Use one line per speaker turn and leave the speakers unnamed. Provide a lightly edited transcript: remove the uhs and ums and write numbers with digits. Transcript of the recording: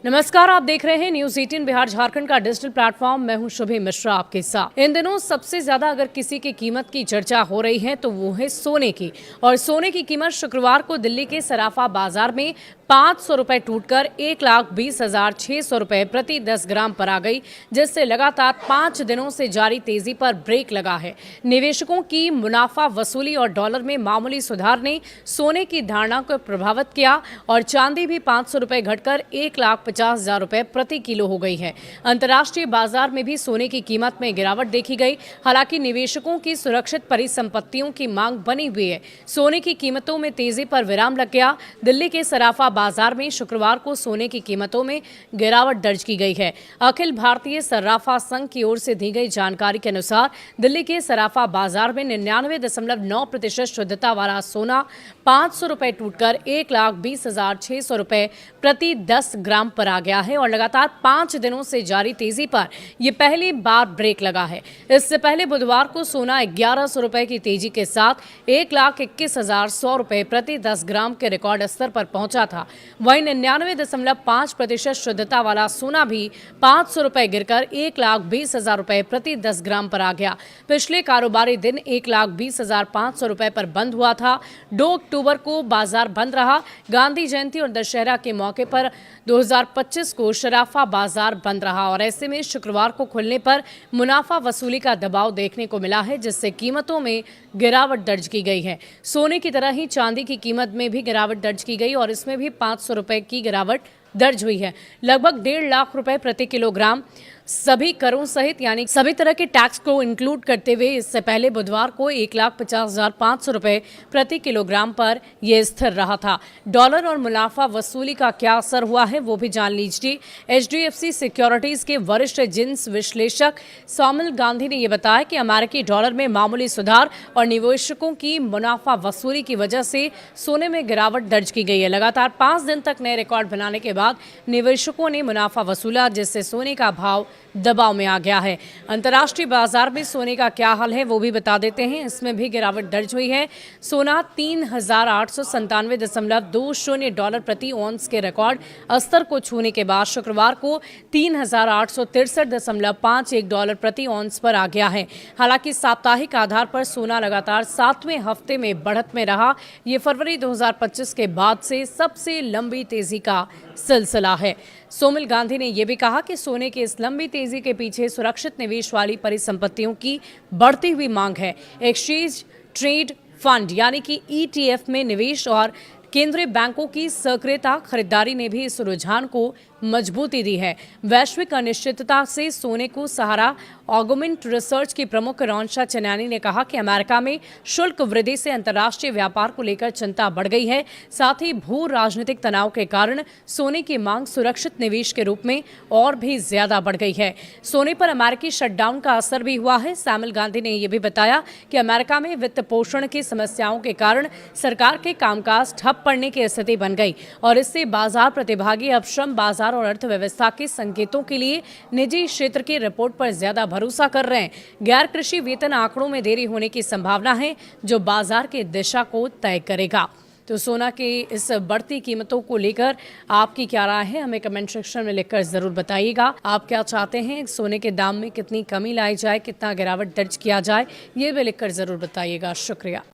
नमस्कार, आप देख रहे हैं न्यूज 18 बिहार झारखंड का डिजिटल प्लेटफॉर्म। मैं हूं शुभी मिश्रा आपके साथ। इन दिनों सबसे ज्यादा अगर किसी की कीमत की चर्चा हो रही है तो वो है सोने की। और सोने की कीमत शुक्रवार को दिल्ली के सराफा बाजार में 500 रुपए टूटकर 1,20,600 रुपए प्रति 10 ग्राम पर आ गई, जिससे लगातार 5 दिनों से जारी तेजी पर ब्रेक लगा है। निवेशकों की मुनाफा वसूली और डॉलर में मामूली सुधार ने सोने की धारणा को प्रभावित किया और चांदी भी 500 रुपए घटकर 1,50,000 रुपए प्रति किलो हो गई है। अंतर्राष्ट्रीय बाजार में भी सोने की कीमत में गिरावट देखी गई। हालांकि निवेशकों की सुरक्षित परिसंपत्तियों की मांग बनी हुई है। सोने की कीमतों में तेजी पर विराम लग गया। दिल्ली के सराफा बाजार में शुक्रवार को सोने की कीमतों में गिरावट दर्ज की गई है। अखिल भारतीय सर्राफा संघ की ओर से दी गई जानकारी के अनुसार दिल्ली के सराफा बाजार में 99.9% शुद्धता वाला सोना 500 रुपए टूटकर 1,20,600 रुपए प्रति 10 ग्राम पर आ गया है और लगातार 5 दिनों से जारी तेजी पर यह पहली बार ब्रेक लगा है। इससे पहले बुधवार को सोना 1,100 रुपए की तेजी के साथ 1,21,100 रुपए प्रति 10 ग्राम के रिकॉर्ड स्तर पर पहुंचा था। वहीं 99.5% शुद्धता वाला सोना भी 500 रुपए गिरकर 1,20,000 रुपए प्रति 10 ग्राम पर आ गया। पिछले कारोबारी दिन 1,20,500 रुपए पर बंद हुआ था। 2 अक्टूबर को बाजार बंद रहा। गांधी जयंती और दशहरा के मौके पर 2025 को सराफा बाजार बंद रहा और ऐसे में शुक्रवार को खुलने पर मुनाफा वसूली का दबाव देखने को मिला है, जिससे कीमतों में गिरावट दर्ज की गई है। सोने की तरह ही चांदी की कीमत में भी गिरावट दर्ज की गई और इसमें भी 500 रुपए की गिरावट दर्ज हुई है। लगभग 1.5 लाख रुपए प्रति किलोग्राम सभी करों सहित यानी सभी तरह के टैक्स को इंक्लूड करते हुए इससे पहले बुधवार को 1,50,500 रुपए प्रति किलोग्राम पर यह स्थिर रहा था। डॉलर और मुनाफा वसूली का क्या असर हुआ है वो भी जान लीजिए। HDFC सिक्योरिटीज के वरिष्ठ जिंस विश्लेषक सौमिल गांधी ने यह बताया कि अमेरिकी डॉलर में मामूली सुधार और निवेशकों की मुनाफा वसूली की वजह से सोने में गिरावट दर्ज की गई है। लगातार 5 दिन तक नए रिकॉर्ड बनाने के बाद निवेशकों ने मुनाफा वसूला, जिससे सोने का भाव दबाव में आ गया है। अंतर्राष्ट्रीय बाजार में सोने का क्या हाल है वो भी बता देते हैं। इसमें भी गिरावट दर्ज हुई है। सोना 3,897.20 डॉलर प्रति औंस के रिकॉर्ड स्तर को छूने के बाद शुक्रवार को 3,863.51 डॉलर प्रति औंस पर आ गया है। हालांकि साप्ताहिक आधार पर सोना लगातार 7वें हफ्ते में बढ़त में रहा। ये फरवरी 2025 के बाद से सबसे लंबी तेजी का सिलसिला है। सौमिल गांधी ने यह भी कहा कि सोने की इस लंबी तेजी के पीछे सुरक्षित निवेश वाली परिसंपत्तियों की बढ़ती हुई मांग है। एक्सचेंज ट्रेड फंड यानी कि ETF में निवेश और केंद्रीय बैंकों की सक्रियता खरीदारी ने भी इस रुझान को मजबूती दी है। वैश्विक अनिश्चितता से सोने को सहारा ऑगमेंट रिसर्च की प्रमुख रोंशा चन्यानी ने कहा कि अमेरिका में शुल्क वृद्धि से अंतर्राष्ट्रीय व्यापार को लेकर चिंता बढ़ गई है। साथ ही भू राजनीतिक तनाव के कारण सोने की मांग सुरक्षित निवेश के रूप में और भी ज्यादा बढ़ गई है। सोने पर अमेरिकी शटडाउन का असर भी हुआ है। सौमिल गांधी ने यह भी बताया कि अमेरिका में वित्त पोषण की समस्याओं के कारण सरकार के कामकाज ठप पड़ने की स्थिति बन गई और इससे बाजार प्रतिभागी अब श्रम बाजार और अर्थव्यवस्था के संकेतों के लिए निजी क्षेत्र की रिपोर्ट पर ज्यादा भरोसा कर रहे हैं। गैर कृषि वेतन आंकड़ों में देरी होने की संभावना है, जो बाजार की दिशा को तय करेगा। तो सोना की इस बढ़ती कीमतों को लेकर आपकी क्या राय है, हमें कमेंट सेक्शन में लिखकर जरूर बताइएगा। आप क्या चाहते हैं, सोने के दाम में कितनी कमी लाई जाए, कितना गिरावट दर्ज किया जाए, ये भी लिखकर जरूर बताइएगा। शुक्रिया।